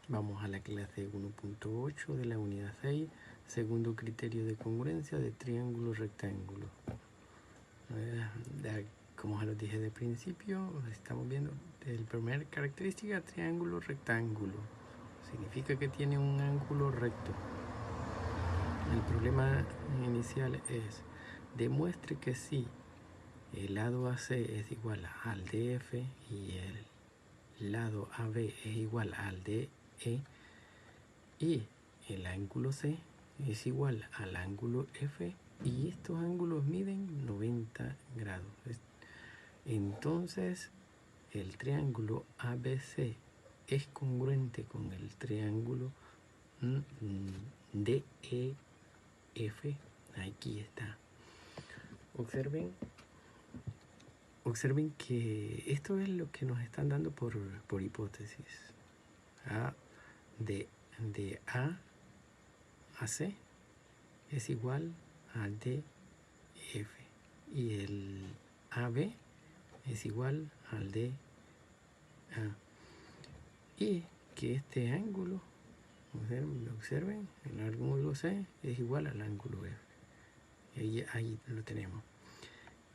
Vamos a la clase 1.8 de la unidad 6, segundo criterio de congruencia de triángulo rectángulo. Como ya lo dije de principio, estamos viendo el primer característica, triángulo rectángulo. Significa que tiene un ángulo recto. El problema inicial es, demuestre que si el lado AC es igual al DF y el lado AB es igual al DE y el ángulo C es igual al ángulo F y estos ángulos miden 90 grados. Entonces el triángulo ABC es congruente con el triángulo DEF. Aquí está. Observen que esto es lo que nos están dando por hipótesis. De A a C es igual a DF y el AB es igual al DA. Y que este ángulo, observen, el ángulo C es igual al ángulo F. Ahí lo tenemos.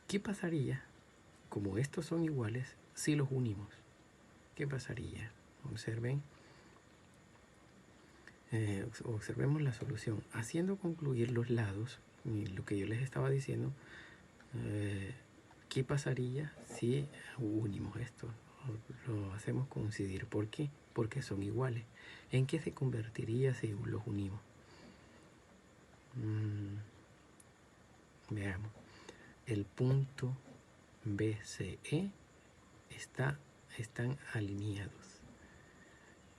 ¿Qué pasaría, como estos son iguales, si los unimos? ¿Qué pasaría? Observemos la solución. Haciendo concluir los lados, lo que yo les estaba diciendo, ¿qué pasaría si unimos esto? Lo hacemos coincidir. ¿Por qué? Porque son iguales. ¿En qué se convertiría si los unimos? Veamos. El punto BCE están alineados.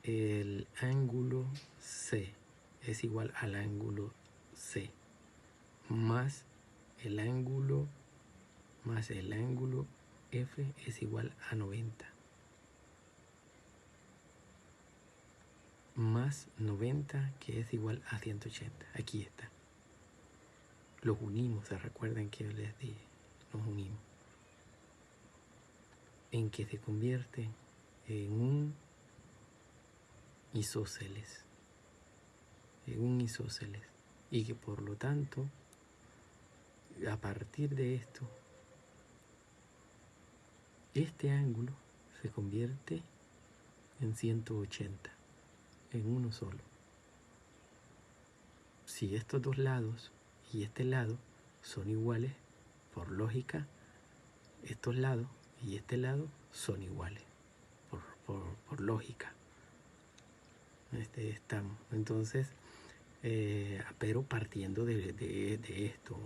El ángulo C es igual al ángulo C más el ángulo F es igual a 90 más 90 que es igual a 180. Aquí está. Los unimos, ¿se recuerdan que yo les dije? Los unimos. En que se convierte en un isósceles. Y que por lo tanto, a partir de esto, este ángulo se convierte en 180, en uno solo. Si estos dos lados y este lado son iguales, por lógica, estos lados y este lado son iguales, por lógica. Estamos. Entonces, pero partiendo de esto,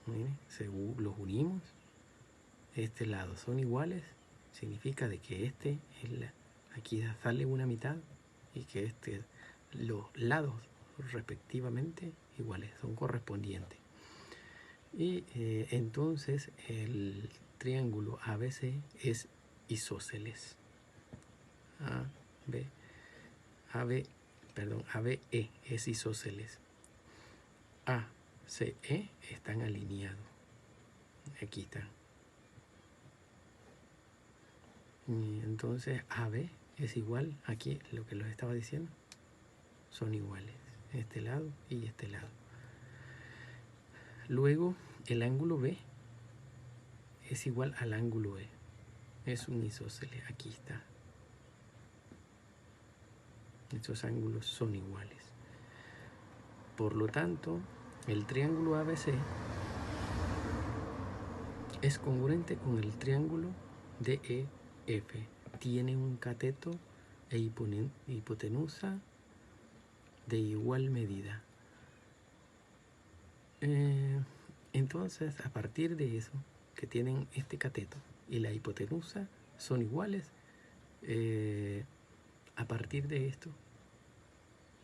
¿miren? Según los unimos, este lado son iguales, significa de que aquí sale una mitad y que los lados respectivamente iguales, son correspondientes. Y entonces el triángulo ABC es isósceles. ABE es isósceles. ACE están alineados. Aquí están. Y entonces AB es igual, aquí lo que les estaba diciendo, son iguales, este lado y este lado. Luego el ángulo B es igual al ángulo E, es un isósceles, aquí está. Estos ángulos son iguales. Por lo tanto, el triángulo ABC es congruente con el triángulo DEF. Tiene un cateto e hipotenusa de igual medida. Entonces, a partir de eso, que tienen este cateto y la hipotenusa son iguales, a partir de esto,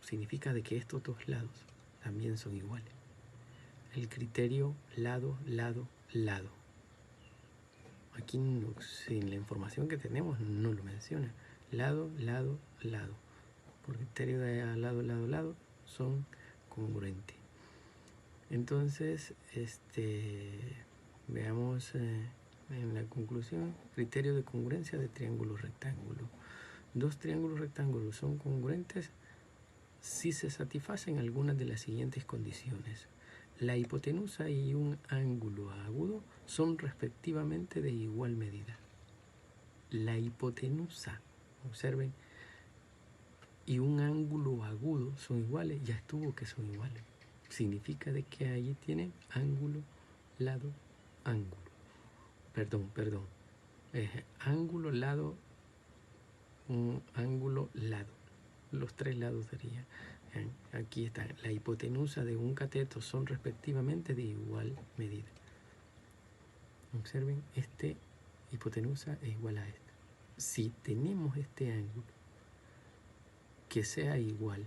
significa de que estos dos lados también son iguales. El criterio lado, lado, lado. Aquí en la información que tenemos no lo menciona. Lado, lado, lado. Por criterio de lado, lado, lado son congruentes. Entonces, veamos en la conclusión, criterio de congruencia de triángulo rectángulo. Dos triángulos rectángulos son congruentes si se satisfacen algunas de las siguientes condiciones. La hipotenusa y un ángulo agudo son respectivamente de igual medida. La hipotenusa, observen, y un ángulo agudo son iguales, ya estuvo que son iguales. Significa de que allí tienen ángulo, lado, ángulo. Perdón. Ángulo, lado, ángulo, lado. Los tres lados serían. Aquí está. La hipotenusa de un cateto son respectivamente de igual medida. Observen, hipotenusa es igual a esta. Si tenemos este ángulo que sea igual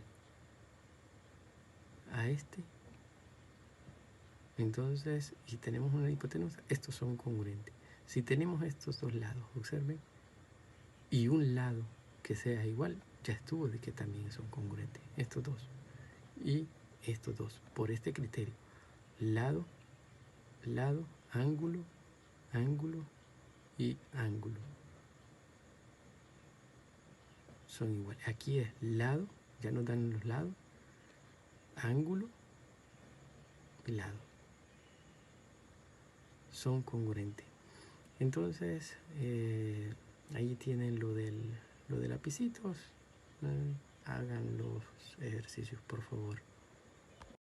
a entonces, si tenemos una hipotenusa, estos son congruentes. Si tenemos estos dos lados, observen, y un lado que sea igual, ya estuvo de que también son congruentes. Estos dos y estos dos, por este criterio. Lado, lado, ángulo, ángulo y ángulo. Son iguales. Aquí es lado, ya nos dan los lados, ángulo y lado. Son congruentes. Entonces, ahí tienen lo de lapicitos. Hagan los ejercicios, por favor.